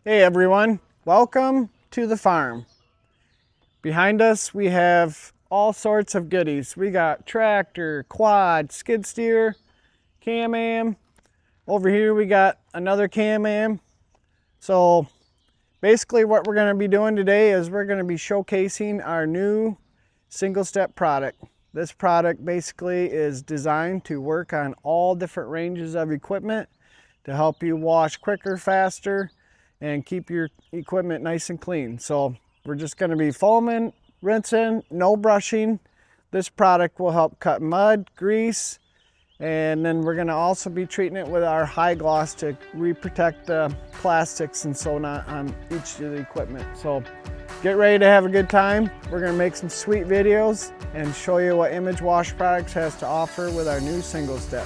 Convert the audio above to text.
Hey everyone, welcome to the farm. Behind us we have all sorts of goodies. We got tractor, quad, skid steer, Can-Am. Over here we got another Can-Am. So basically what we're going to be doing today is we're going to be showcasing our new single step product. This product basically is designed to work on all different ranges of equipment to help you wash quicker, faster, and keep your equipment nice and clean. So we're just going to be foaming, rinsing, no brushing. This product will help cut mud, grease, and then we're going to also be treating it with our high gloss to re-protect the plastics and so on each of the equipment. So get ready to have a good time. We're going to make some sweet videos and show you what Image Wash Products has to offer with our new single step.